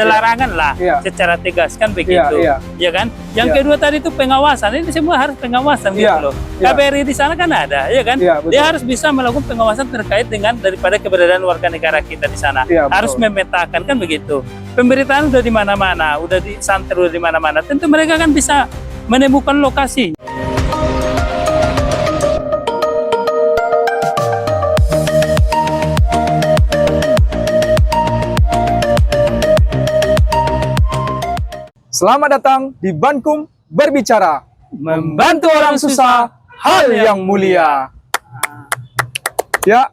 larangan lah secara tegas kan begitu, ya kan? Yang kedua tadi itu pengawasan, ini semua harus pengawasan gitu loh. KBRI di sana kan ada, ya kan? Dia harus bisa melakukan pengawasan terkait dengan daripada keberadaan warga negara kita di sana. Harus memetakan kan begitu. Pemberitaan udah di mana-mana, udah disanter udah di mana-mana. Tentu mereka kan bisa menemukan lokasi. Selamat datang di Bankum Berbicara, membantu orang susah hal yang mulia. Ya,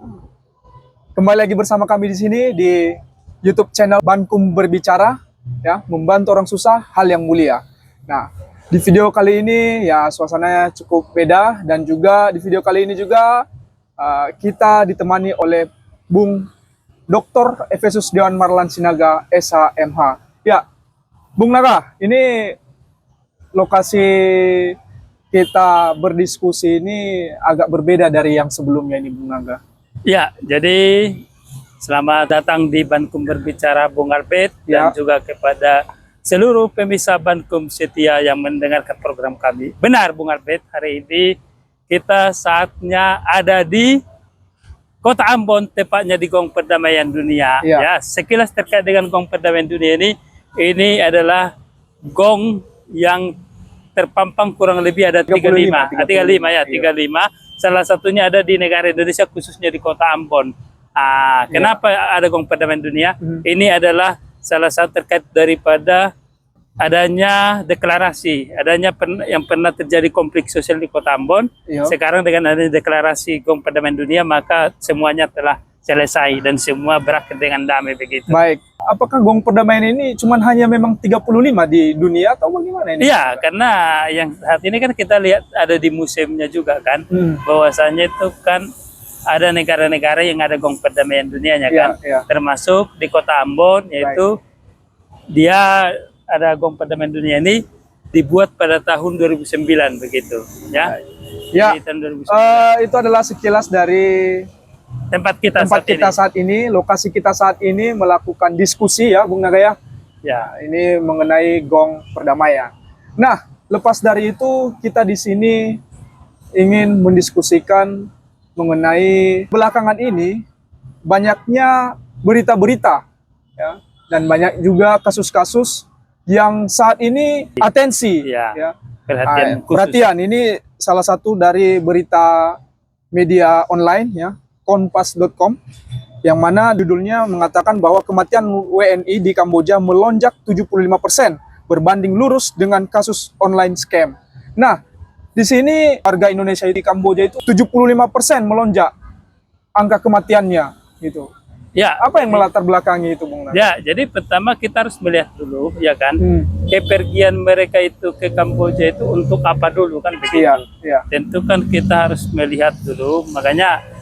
kembali lagi bersama kami di sini di YouTube channel Bankum Berbicara, ya, membantu orang susah hal yang mulia. Nah, di video kali ini ya suasananya cukup beda, dan juga di video kali ini juga kita ditemani oleh Bung Dr. Efesus Dewan Marlan Sinaga, SHMH. Ya, Bung Naga, ini lokasi kita berdiskusi ini agak berbeda dari yang sebelumnya ini, Bung Naga. Ya, jadi selamat datang di Bankum Berbicara, Bung Albert, dan juga kepada seluruh pemirsa Bankum setia yang mendengarkan program kami. Benar, Bung Albert, hari ini kita saatnya ada di Kota Ambon, tepatnya di Gong Perdamaian Dunia. Ya, sekilas terkait dengan Gong Perdamaian Dunia ini adalah gong yang terpampang kurang lebih ada 35 ya, 35. Salah satunya ada di negara Indonesia, khususnya di Kota Ambon. Kenapa ada Gong Perdamaian Dunia? Ini adalah salah satu terkait daripada adanya deklarasi, yang pernah terjadi konflik sosial di Kota Ambon. Sekarang dengan adanya deklarasi Gong Perdamaian Dunia, maka semuanya telah selesai dan semua berakhir dengan damai begitu. Baik, apakah Gong Perdamaian ini cuman hanya memang 35 di dunia atau bagaimana ini? Iya, karena yang saat ini kan kita lihat ada di museumnya juga kan, bahwasanya itu kan ada negara-negara yang ada Gong Perdamaian Dunianya kan, termasuk di Kota Ambon, yaitu dia ada Gong Perdamaian Dunia ini dibuat pada tahun 2009 begitu, ya. Ya, tahun 2009. Itu adalah sekilas dari tempat kita saat ini, lokasi kita saat ini melakukan diskusi ya, Bung Naga ya. Ya, ini mengenai Gong Perdamaian. Nah, lepas dari itu kita di sini ingin mendiskusikan mengenai belakangan ini banyaknya berita-berita ya, dan banyak juga kasus-kasus yang saat ini atensi ya. Perhatian ini salah satu dari berita media online ya, Kompas.com, yang mana judulnya mengatakan bahwa kematian WNI di Kamboja melonjak 75% berbanding lurus dengan kasus online scam. Nah, di sini warga Indonesia di Kamboja itu 75% melonjak angka kematiannya gitu. Ya, apa yang melatar belakangi itu, Bung Naga? Ya, jadi pertama kita harus melihat dulu ya kan, kepergian mereka itu ke Kamboja itu untuk apa dulu kan begitu. Tentu kan kita harus melihat dulu, makanya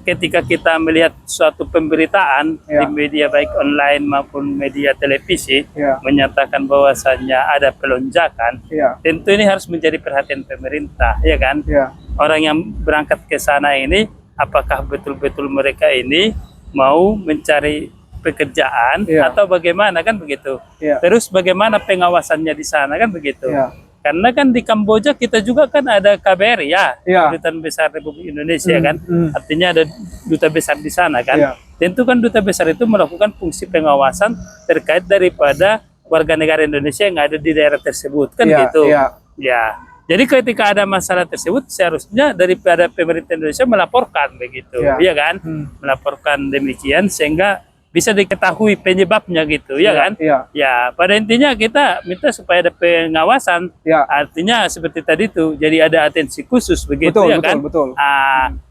ketika kita melihat suatu pemberitaan di media baik online maupun media televisi menyatakan bahwasannya ada pelonjakan, tentu ini harus menjadi perhatian pemerintah, ya kan? Orang yang berangkat ke sana ini, apakah betul-betul mereka ini mau mencari pekerjaan atau bagaimana kan begitu? Terus bagaimana pengawasannya di sana kan begitu? Karena kan di Kamboja kita juga kan ada KBRI ya, Kedutaan Besar Republik Indonesia kan, artinya ada duta besar di sana kan. Tentu kan duta besar itu melakukan fungsi pengawasan terkait daripada warga negara Indonesia yang ada di daerah tersebut kan gitu. Ya, jadi ketika ada masalah tersebut seharusnya daripada pemerintah Indonesia melaporkan begitu, ya kan, melaporkan demikian sehingga bisa diketahui penyebabnya gitu, ya kan? Ya, pada intinya kita minta supaya ada pengawasan. Artinya seperti tadi tuh, jadi ada atensi khusus begitu, ya kan?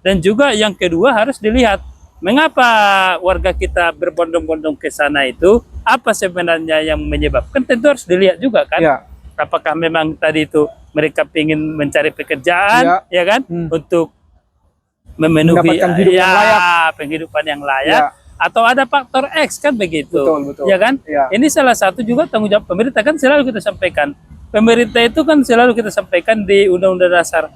Dan juga yang kedua harus dilihat mengapa warga kita berbondong-bondong ke sana itu, apa sebenarnya yang menyebabkan, tentu harus dilihat juga kan. Apakah memang tadi itu mereka ingin mencari pekerjaan, ya kan? Untuk memenuhi penghidupan yang layak. Atau ada faktor X kan begitu, ya kan? Ini salah satu juga tanggung jawab pemerintah kan, selalu kita sampaikan. Pemerintah itu kan selalu kita sampaikan di Undang-Undang Dasar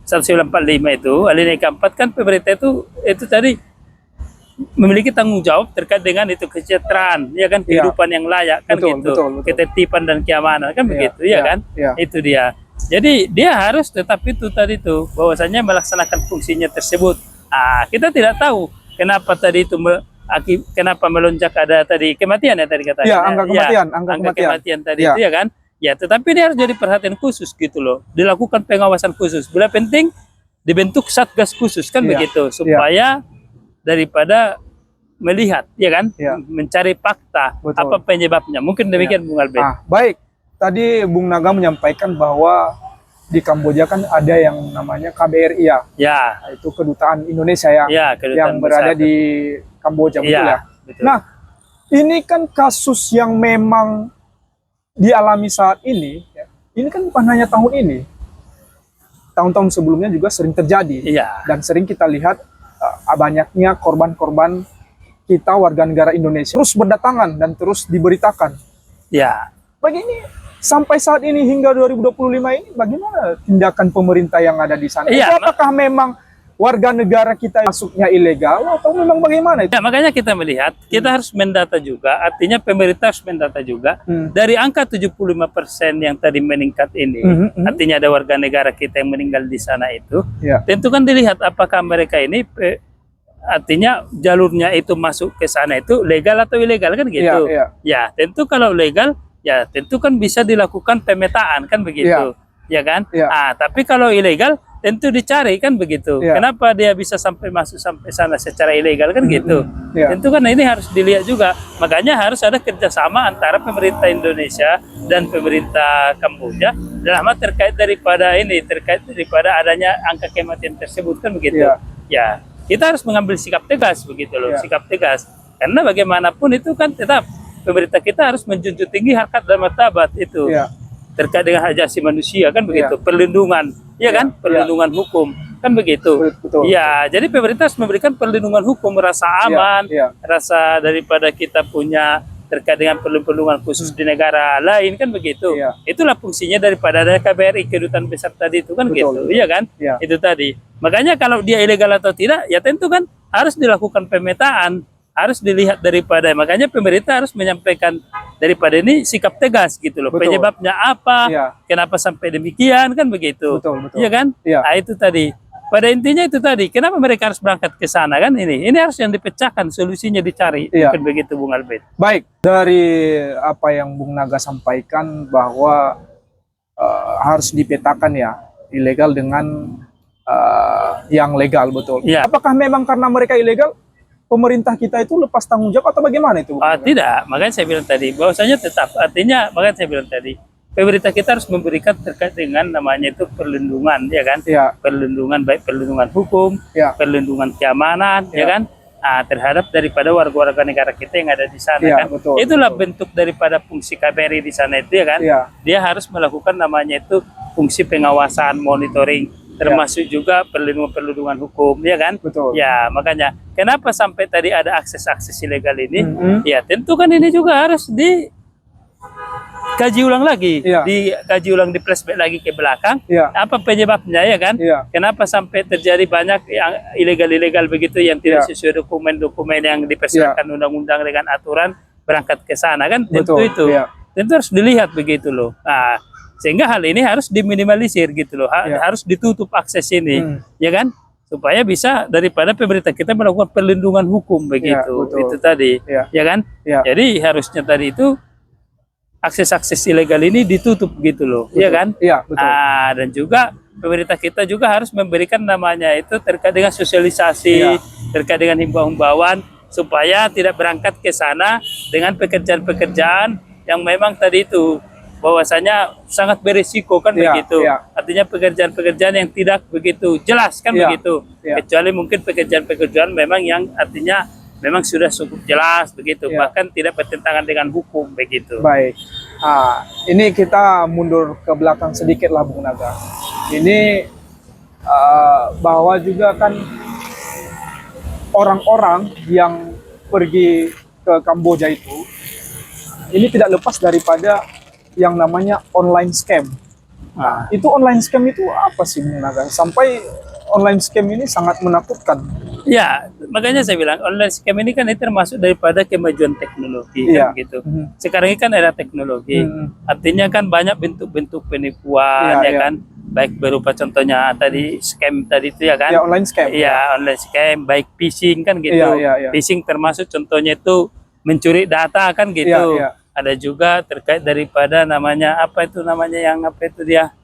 1945 itu, alinea keempat kan, pemerintah itu tadi memiliki tanggung jawab terkait dengan itu kesejahteraan, ya kan, kehidupan yang layak kan, betul, gitu, betul, betul. ketertiban dan keamanan kan, begitu ya kan, itu dia. Jadi dia harus tetap itu tadi tuh, bahwasanya melaksanakan fungsinya tersebut. Kita tidak tahu kenapa tadi itu kenapa melonjak ada tadi kematian ya tadi katanya. Ya, angka kematian, angka kematian tadi itu ya kan. Ya, tetapi dia harus jadi perhatian khusus gitu loh. Dilakukan pengawasan khusus. Bila penting dibentuk satgas khusus kan, begitu, supaya daripada melihat, ya kan, mencari fakta. Betul. Apa penyebabnya. Mungkin demikian Bung Albert. Baik, tadi Bung Naga menyampaikan bahwa di Kamboja kan ada yang namanya KBRI ya, itu kedutaan Indonesia kedutaan yang berada di Kamboja, betul ya? Betul. Nah, ini kan kasus yang memang dialami saat ini, ini kan bukan hanya tahun ini, tahun-tahun sebelumnya juga sering terjadi, dan sering kita lihat banyaknya korban-korban kita warga negara Indonesia terus berdatangan dan terus diberitakan. Begini sampai saat ini hingga 2025 ini bagaimana tindakan pemerintah yang ada di sana? Apakah memang warga negara kita masuknya ilegal atau memang bagaimana itu? Makanya kita melihat, kita harus mendata juga, artinya pemerintah harus mendata juga dari angka 75% yang tadi meningkat ini, artinya ada warga negara kita yang meninggal di sana itu, tentu kan dilihat apakah mereka ini artinya jalurnya itu masuk ke sana itu legal atau ilegal kan, gitu. Ya, tentu kalau legal ya tentu kan bisa dilakukan pemetaan kan, begitu, ya kan. Tapi kalau ilegal tentu dicari kan, begitu. Kenapa dia bisa sampai masuk sampai sana secara ilegal kan, gitu. Tentu kan ini harus dilihat juga. Makanya harus ada kerjasama antara pemerintah Indonesia dan pemerintah Kamboja dalam hal terkait daripada adanya angka kematian tersebut kan, begitu. Ya, kita harus mengambil sikap tegas, begitu loh, sikap tegas. Karena bagaimanapun itu kan tetap pemerintah kita harus menjunjung tinggi harkat dan martabat itu terkait dengan hak asasi manusia kan, begitu, perlindungan, kan, perlindungan hukum kan, begitu. Ya, jadi pemerintah harus memberikan perlindungan hukum, rasa aman, rasa daripada kita punya terkait dengan perlindungan khusus di negara lain kan, begitu. Itulah fungsinya daripada ada KBRI, kedutaan besar tadi itu kan, gitu, iya kan, itu tadi. Makanya kalau dia ilegal atau tidak, ya tentu kan harus dilakukan pemetaan, harus dilihat daripada, makanya pemerintah harus menyampaikan daripada ini sikap tegas gitu loh. Penyebabnya apa, kenapa sampai demikian kan, begitu. Iya kan? Itu tadi. Pada intinya itu tadi, kenapa mereka harus berangkat ke sana kan, ini harus yang dipecahkan, solusinya dicari. Bukan begitu Bung Albert. Baik, dari apa yang Bung Naga sampaikan bahwa harus dipetakan ya, ilegal dengan yang legal, betul. Apakah memang karena mereka ilegal pemerintah kita itu lepas tanggung jawab atau bagaimana itu? Tidak, makanya saya bilang tadi bahwasanya tetap, artinya makanya saya bilang tadi pemerintah kita harus memberikan terkait dengan namanya itu perlindungan, ya kan, perlindungan, baik perlindungan hukum, perlindungan keamanan, ya kan, terhadap daripada warga-warga negara kita yang ada di sana kan. Itulah bentuk daripada fungsi KBRI di sana itu, ya kan. Dia harus melakukan namanya itu fungsi pengawasan, monitoring, termasuk juga perlindungan hukum, ya kan. Ya, makanya kenapa sampai tadi ada akses ilegal ini, ya tentu kan ini juga harus dikaji ulang lagi, dikaji ulang, di flashback lagi ke belakang, apa penyebabnya, ya kan. Kenapa sampai terjadi banyak yang ilegal begitu yang tidak sesuai dokumen-dokumen yang dipersiapkan undang-undang dengan aturan berangkat ke sana kan, tentu itu tentu harus dilihat, begitu loh. Sehingga hal ini harus diminimalisir gitu loh, harus ditutup akses ini, ya kan, supaya bisa daripada pemerintah kita melakukan perlindungan hukum, begitu. Itu tadi, ya kan. Jadi harusnya tadi itu akses ilegal ini ditutup gitu loh, ya kan. Dan juga pemerintah kita juga harus memberikan namanya itu terkait dengan sosialisasi, terkait dengan himbauan supaya tidak berangkat ke sana dengan pekerjaan-pekerjaan yang memang tadi itu bahwasanya sangat berisiko kan, begitu. Artinya pekerjaan-pekerjaan yang tidak begitu jelas kan, begitu. Kecuali mungkin pekerjaan-pekerjaan memang yang artinya memang sudah cukup jelas, begitu. Bahkan tidak bertentangan dengan hukum, begitu. Baik. Ini kita mundur ke belakang sedikit lah Bung Naga. Ini bahwa juga kan orang-orang yang pergi ke Kamboja itu ini tidak lepas daripada yang namanya online scam. Itu online scam itu apa sih Bung Naga? Sampai online scam ini sangat menakutkan. Ya, makanya saya bilang online scam ini kan itu termasuk daripada kemajuan teknologi Iya. kan gitu. Sekarang ini kan ada teknologi, artinya kan banyak bentuk-bentuk penipuan Iya, ya iya. kan, baik berupa contohnya tadi scam tadi itu ya kan. Ya, online scam. Iya, online scam, baik phishing kan gitu. Iya, iya, iya. Phishing termasuk contohnya itu mencuri data kan gitu. Iya, iya. Ada juga terkait daripada namanya apa itu namanya yang apa itu dia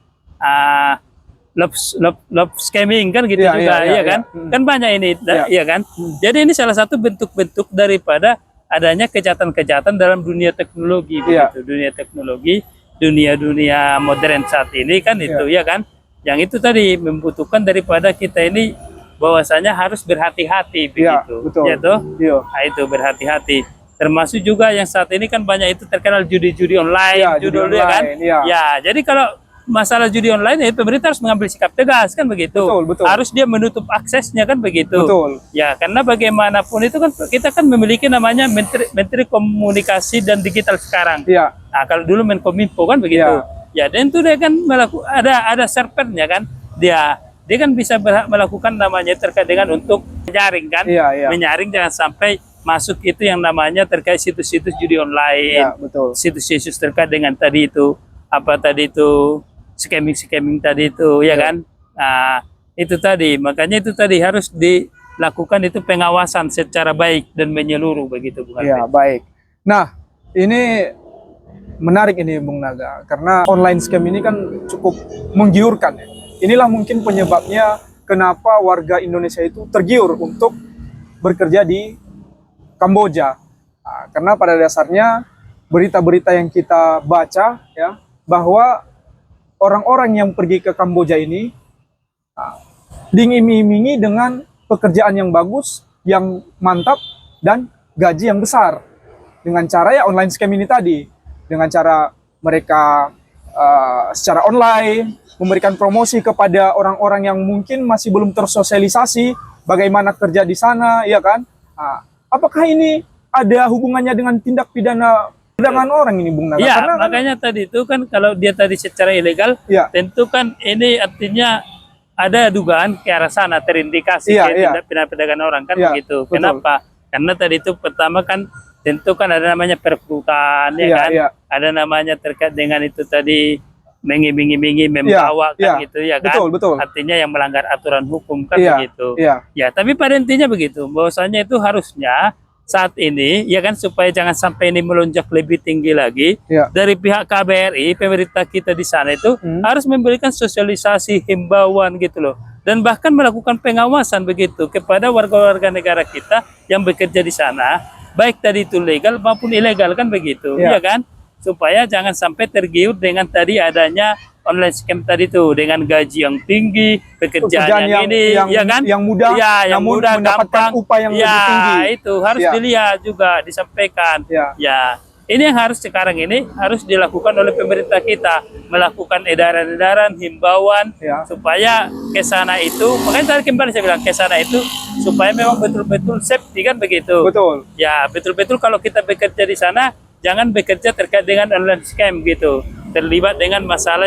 love scamming kan gitu Iya, juga iya, iya, ya kan. iya. Kan banyak ini ya kan. Jadi ini salah satu bentuk-bentuk daripada adanya kejahatan-kejahatan dalam dunia teknologi Iya. begitu. Dunia teknologi, dunia modern saat ini kan itu ya kan. Yang itu tadi membutuhkan daripada kita ini bahwasanya harus berhati-hati begitu. Betul. Ya toh? Iya. Nah, itu berhati-hati. Termasuk juga yang saat ini kan banyak itu terkenal judi-judi online, Ya, judi judulnya kan. online, ya. Ya, jadi kalau masalah judi online ya pemerintah harus mengambil sikap tegas kan begitu. Betul. Harus dia menutup aksesnya kan begitu. Betul. Ya, karena bagaimanapun itu kan kita kan memiliki namanya Menteri Komunikasi dan Digital sekarang. Iya. Nah, kalau dulu Menkominfo kan begitu. Ya, dan itu dia kan ada servernya kan. Dia kan bisa melakukan namanya terkait dengan untuk menyaring kan. Iya. Menyaring jangan sampai masuk itu yang namanya terkait situs-situs judi online. Iya, betul. Situs-situs terkait dengan tadi itu apa tadi itu scamming tadi itu ya kan. Nah, itu tadi makanya itu tadi harus dilakukan itu pengawasan secara baik dan menyeluruh begitu Bung Iya, Alvin. baik. Nah, ini menarik ini Bung Naga karena online scam ini kan cukup menggiurkan ya. Inilah mungkin penyebabnya kenapa warga Indonesia itu tergiur untuk bekerja di Kamboja. Nah, karena pada dasarnya berita-berita yang kita baca ya bahwa orang-orang yang pergi ke Kamboja ini diiming-imingi dengan pekerjaan yang bagus, yang mantap dan gaji yang besar dengan cara ya online scam ini tadi, dengan cara mereka secara online memberikan promosi kepada orang-orang yang mungkin masih belum tersosialisasi bagaimana kerja di sana, ya kan? Nah, apakah ini ada hubungannya dengan tindak pidana perdagangan orang ini, Bung Naga? Ya, Karena makanya tadi itu kan kalau dia tadi secara ilegal, tentu kan ini artinya ada dugaan ke arah sana terindikasi tindak pidana perdagangan orang kan begitu. Betul. Kenapa? Karena tadi itu pertama kan tentu kan ada namanya perekrutan ya kan, ada namanya terkait dengan itu tadi mengiming-imingi membawa kan gitu ya kan. Betul. Artinya yang melanggar aturan hukum kan begitu. Ya, tapi pada intinya begitu, bahwasanya itu harusnya saat ini ya kan supaya jangan sampai ini melonjak lebih tinggi lagi dari pihak KBRI, pemerintah kita di sana itu harus memberikan sosialisasi himbauan gitu loh, dan bahkan melakukan pengawasan begitu kepada warga-warga negara kita yang bekerja di sana, baik tadi itu legal maupun ilegal kan begitu ya kan, supaya jangan sampai tergiur dengan tadi adanya online scam tadi itu dengan gaji yang tinggi, pekerjaan yang ini, ya kan? Yang mudah, yang namun mudah, mendapatkan gampang. upah yang lebih tinggi. Itu harus dilihat juga, disampaikan. Ya, ini yang harus sekarang ini harus dilakukan oleh pemerintah kita, melakukan edaran-edaran, himbauan, supaya ke sana itu, makanya tadi kembali saya bilang ke sana itu supaya memang betul-betul safety kan begitu. Betul. Ya, betul-betul kalau kita bekerja di sana, jangan bekerja terkait dengan online scam gitu, terlibat dengan masalah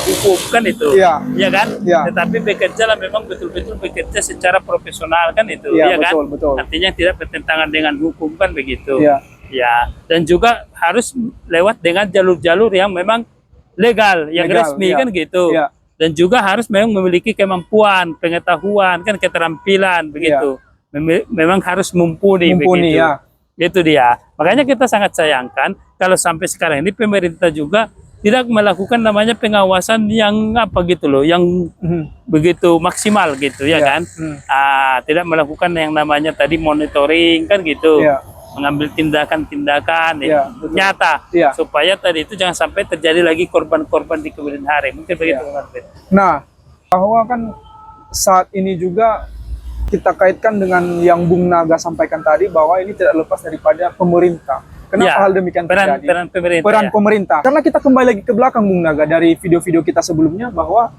hukum kan itu, ya kan. Tetapi bekerja lah memang betul-betul bekerja secara profesional kan itu, ya kan. Betul. Artinya tidak bertentangan dengan hukum kan begitu. Ya, dan juga harus lewat dengan jalur-jalur yang memang legal, yang resmi kan gitu. Dan juga harus memang memiliki kemampuan, pengetahuan kan, keterampilan begitu. Memang harus mumpuni begitu. Itu dia. Makanya kita sangat sayangkan kalau sampai sekarang ini pemerintah juga tidak melakukan namanya pengawasan yang apa gitu loh, yang begitu maksimal gitu ya kan. Tidak melakukan yang namanya tadi monitoring kan gitu. Mengambil tindakan-tindakan nyata supaya tadi itu jangan sampai terjadi lagi korban-korban di kemudian hari. Mungkin begitu. Nah, bahwa kan saat ini juga kita kaitkan dengan yang Bung Naga sampaikan tadi bahwa ini tidak lepas daripada pemerintah. Kenapa hal demikian terjadi? Peran pemerintah. Karena kita kembali lagi ke belakang Bung Naga dari video-video kita sebelumnya bahwa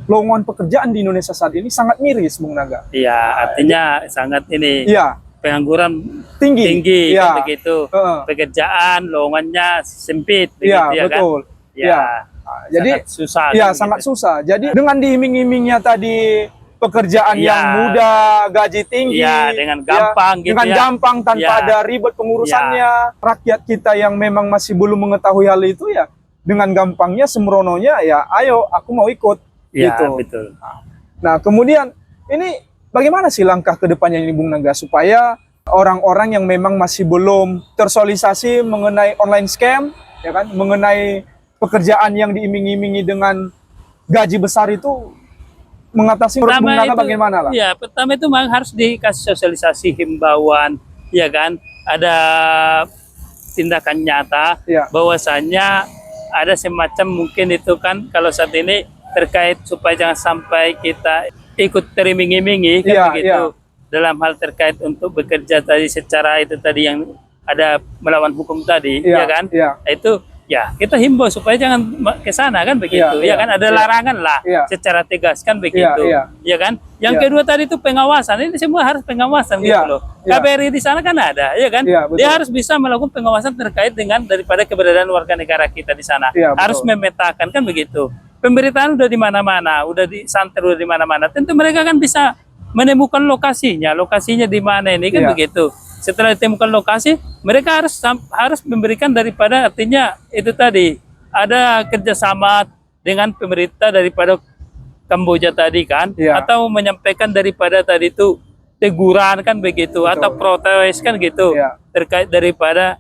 lowongan pekerjaan di Indonesia saat ini sangat miris Bung Naga. Iya, artinya sangat ini. Pengangguran tinggi kan begitu. Pekerjaan lowongannya sempit begitu ya betul. kan. Jadi sangat susah. ya kan, sangat gitu. susah. Jadi dengan diiming-imingnya tadi pekerjaan Ya. yang mudah, gaji tinggi, Ya, dengan gampang gitu dengan ya. gampang tanpa Ya. ada ribet pengurusannya. Rakyat kita yang memang masih belum mengetahui hal itu ya, dengan gampangnya sembrononya ya, ayo aku mau ikut Ya, gitu. betul. Nah, kemudian ini bagaimana sih langkah ke depannya ini Bung Naga supaya orang-orang yang memang masih belum tersosialisasi mengenai online scam, ya kan, mengenai pekerjaan yang diiming-imingi dengan gaji besar itu mengatasi menurut Bung Naga bagaimana lah? Ya, pertama itu memang harus dikasih sosialisasi himbauan, ya kan? Ada tindakan nyata Ya. bahwasanya ada semacam mungkin itu kan kalau saat ini terkait supaya jangan sampai kita ikut teriming-imingi kan Iya, begitu iya. dalam hal terkait untuk bekerja tadi secara itu tadi yang ada melawan hukum tadi, Iya, ya kan? iya. Itu ya kita himbau supaya jangan ke sana kan begitu, Iya, ya kan? Ada iya. larangan lah Iya. secara tegas kan begitu, Iya, ya kan? Yang Iya. kedua tadi itu pengawasan, ini semua harus pengawasan Iya, gitu loh. iya. KBRI di sana kan ada, ya kan? Iya, betul. Dia harus bisa melakukan pengawasan terkait dengan daripada keberadaan warga negara kita di sana. Iya, betul. Harus memetakan kan begitu. Pemberitaan udah di mana-mana, udah disanter udah di mana-mana. Tentu mereka kan bisa menemukan lokasinya di mana ini kan Iya. begitu. Setelah ditemukan lokasi, mereka harus memberikan daripada artinya itu tadi ada kerjasama dengan pemerintah daripada Kamboja tadi kan, Iya. atau menyampaikan daripada tadi itu teguran kan begitu, Betul. atau protes kan gitu Iya. terkait daripada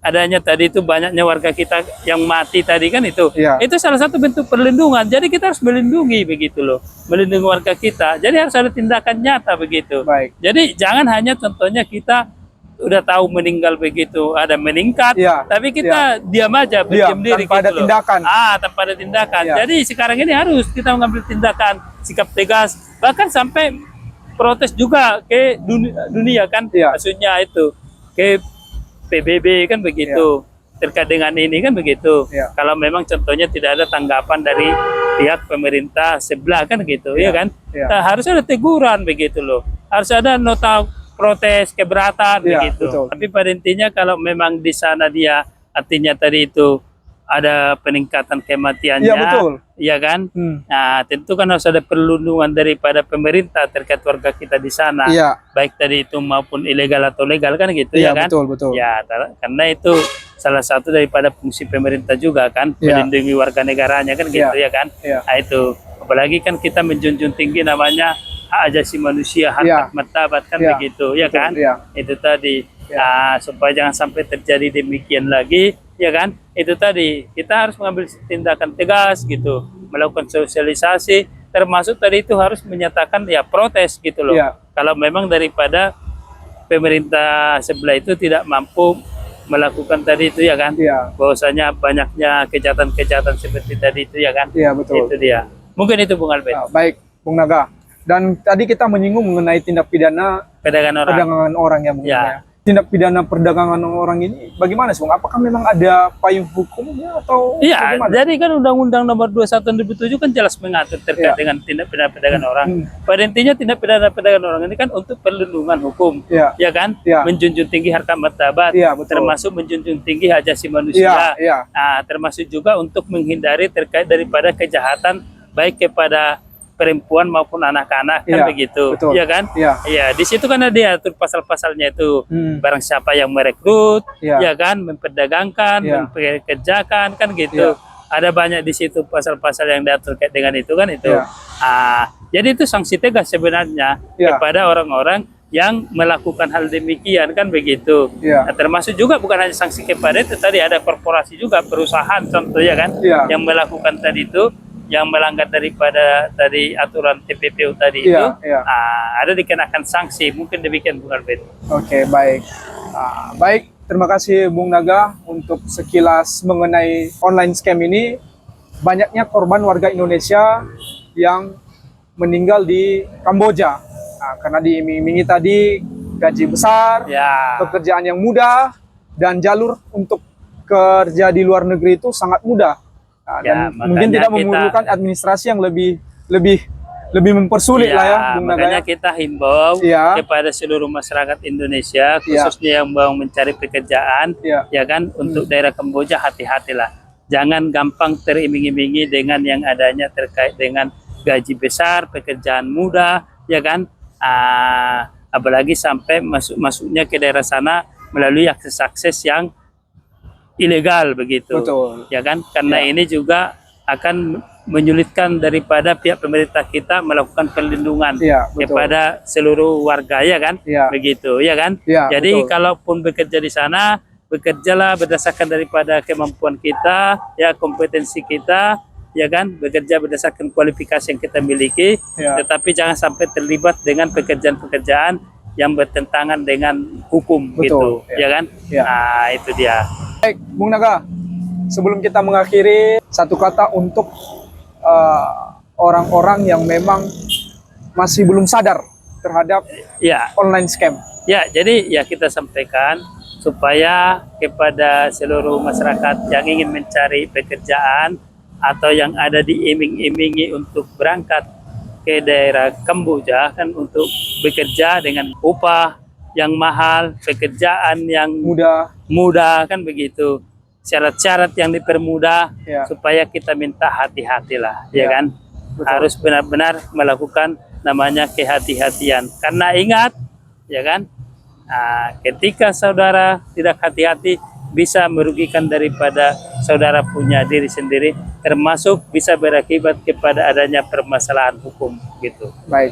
adanya tadi itu banyaknya warga kita yang mati tadi kan itu. Iya. Itu salah satu bentuk perlindungan. Jadi kita harus melindungi begitu loh, melindungi warga kita. Jadi harus ada tindakan nyata begitu. Baik. Jadi jangan hanya contohnya kita udah tahu meninggal begitu ada meningkat, Iya, tapi kita diam aja berdiam diri tanpa ada gitu loh. tindakan. Tanpa ada tindakan. Iya. Jadi sekarang ini harus kita mengambil tindakan, sikap tegas, bahkan sampai protes juga ke dunia kan, Iya. maksudnya itu ke PBB kan begitu. Terkait dengan ini kan begitu. Iya. Kalau memang contohnya tidak ada tanggapan dari pihak pemerintah sebelah kan gitu, Iya. ya kan? Iya. Nah, harus ada teguran begitu loh. Harus ada nota protes keberatan Iya, begitu. betul. Tapi pada intinya kalau memang di sana dia artinya tadi itu ada peningkatan kematiannya, Iya, betul. iya kan? Hmm. Nah, tentu kan harus ada perlindungan daripada pemerintah terkait warga kita di sana, Iya. baik tadi itu maupun ilegal atau legal kan gitu, Iya, ya kan? betul, betul. Ya, karena itu salah satu daripada fungsi pemerintah juga kan, Iya. melindungi warga negaranya kan gitu, Iya. ya kan? Iya. Nah, itu apalagi kan kita menjunjung tinggi namanya hak asasi manusia, Iya. harkat martabat kan Iya. begitu, ya Betul, kan? iya. Itu tadi. Iya. Nah, supaya jangan sampai terjadi demikian lagi, ya kan? Itu tadi kita harus mengambil tindakan tegas gitu, melakukan sosialisasi, termasuk tadi itu harus menyatakan ya protes gitu loh. Iya. Kalau memang daripada pemerintah sebelah itu tidak mampu melakukan tadi itu, ya kan? Iya. Bahwasanya banyaknya kejahatan-kejahatan seperti tadi itu, ya kan? Iya, betul. Itu dia. Mungkin itu Bung Albert. Nah, baik, Bung Naga. Dan tadi kita menyinggung mengenai tindak pidana Perdagangan orang. perdagangan orang ya, Bung Ya. Naga. Tindak pidana perdagangan orang ini bagaimana sih, Bung? Apakah memang ada payung hukumnya atau Iya, bagaimana? jadi kan Undang-Undang Nomor 21 Tahun 2007 kan jelas mengatur terkait Iya. dengan tindak pidana perdagangan orang. Hmm. Pada intinya tindak pidana perdagangan orang ini kan untuk perlindungan hukum, Iya. ya kan? Iya. Menjunjung tinggi harkat martabat, Iya, betul. termasuk menjunjung tinggi hak asasi manusia. Iya, iya. Nah, termasuk juga untuk menghindari terkait daripada kejahatan baik kepada perempuan maupun anak-anak kan Iya, begitu, betul. ya kan? Iya. Iya, di situ kan ada diatur pasal-pasalnya itu. Hmm. Barang siapa yang merekrut, Iya. ya kan, memperdagangkan, Iya. mempekerjakan kan gitu. Iya. Ada banyak di situ pasal-pasal yang diatur terkait dengan itu kan itu. Iya. Jadi itu sanksi tegas sebenarnya Iya. kepada orang-orang yang melakukan hal demikian kan begitu. Iya. Nah, termasuk juga bukan hanya sanksi kepada itu, tadi ada korporasi juga, perusahaan contohnya kan, Iya. yang melakukan tadi itu, yang melanggar daripada tadi aturan TPPU tadi Iya, itu, iya. ada dikenakan sanksi. Mungkin demikian Bung Albert. Oke, baik. Baik, terima kasih Bung Naga untuk sekilas mengenai online scam ini. Banyaknya korban warga Indonesia yang meninggal di Kamboja. Karena diiming-imingi tadi gaji besar, Ya. pekerjaan yang mudah, dan jalur untuk kerja di luar negeri itu sangat mudah. Ya, Dan mungkin makanya tidak kita- memerlukan administrasi yang lebih mempersulit lah ya, Bung Naga. Makanya kita himbau Iya. kepada seluruh masyarakat Indonesia, Iya. khususnya yang mau mencari pekerjaan, Iya. ya kan, untuk daerah Kamboja hati-hatilah. jangan gampang teriming-imingi dengan yang adanya terkait dengan gaji besar, pekerjaan mudah, ya kan? Apalagi sampai masuknya ke daerah sana melalui akses-akses yang ilegal begitu. Betul. Ya kan? Karena ini juga akan menyulitkan daripada pihak pemerintah kita melakukan perlindungan kepada seluruh warga, ya kan? Begitu, ya kan? Jadi kalaupun bekerja di sana, bekerjalah berdasarkan daripada kemampuan kita, ya, kompetensi kita, ya kan? Bekerja berdasarkan kualifikasi yang kita miliki, tetapi jangan sampai terlibat dengan pekerjaan-pekerjaan yang bertentangan dengan hukum. Betul, gitu, ya kan? Nah, itu dia. Baik, Bung Naga, sebelum kita mengakhiri, satu kata untuk orang-orang yang memang masih belum sadar terhadap online scam. Ya, jadi ya kita sampaikan supaya kepada seluruh masyarakat yang ingin mencari pekerjaan atau yang ada diiming-imingi untuk berangkat ke daerah Kamboja kan untuk bekerja dengan upah yang mahal, pekerjaan yang mudah kan begitu. Syarat-syarat yang dipermudah supaya kita minta hati-hatilah, ya kan? Betul. Harus benar-benar melakukan namanya kehati-hatian. Karena ingat, ya kan? Ketika saudara tidak hati-hati bisa merugikan daripada saudara punya diri sendiri, termasuk bisa berakibat kepada adanya permasalahan hukum gitu. Baik.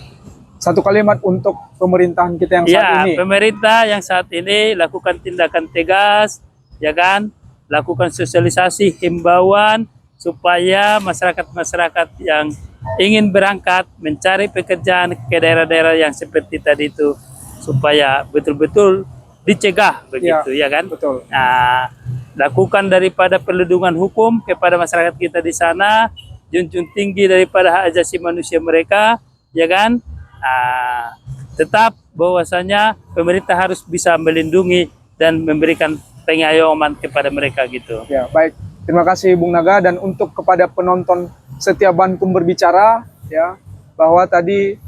Satu kalimat untuk pemerintahan kita yang saat ini. Pemerintah yang saat ini lakukan tindakan tegas, ya kan? Lakukan sosialisasi, himbauan supaya masyarakat-masyarakat yang ingin berangkat mencari pekerjaan ke daerah-daerah yang seperti tadi itu supaya betul-betul dicegah begitu, ya kan? Betul. Nah, lakukan daripada perlindungan hukum kepada masyarakat kita di sana, junjung tinggi daripada hak asasi manusia mereka, ya kan? Tetap bahwasanya pemerintah harus bisa melindungi dan memberikan pengayoman kepada mereka gitu. Ya, baik. Terima kasih Bung Naga, dan untuk kepada penonton setiap Bankum Berbicara, ya, bahwa tadi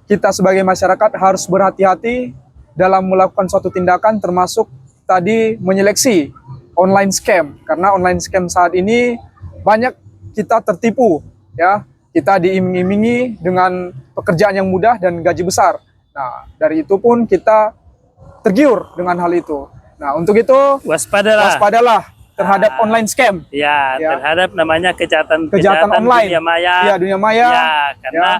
kita sebagai masyarakat harus berhati-hati dalam melakukan suatu tindakan, termasuk tadi menyeleksi online scam, karena online scam saat ini banyak kita tertipu, ya. Kita diiming-imingi dengan pekerjaan yang mudah dan gaji besar. Nah, dari itu pun kita tergiur dengan hal itu. Nah, untuk itu waspadalah terhadap online scam. Ya, terhadap namanya kejahatan online, dunia maya. Ya, dunia maya. Ya, karena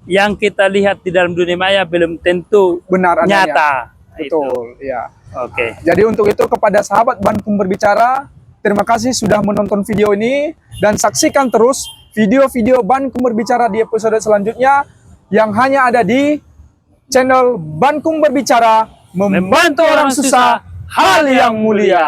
yang kita lihat di dalam dunia maya belum tentu benar nyata. Betul, ya. Oke. Jadi untuk itu kepada sahabat Bankum Berbicara, terima kasih sudah menonton video ini, dan saksikan terus video-video Bankum Berbicara di episode selanjutnya yang hanya ada di channel Bankum Berbicara, membantu orang susah hal yang mulia.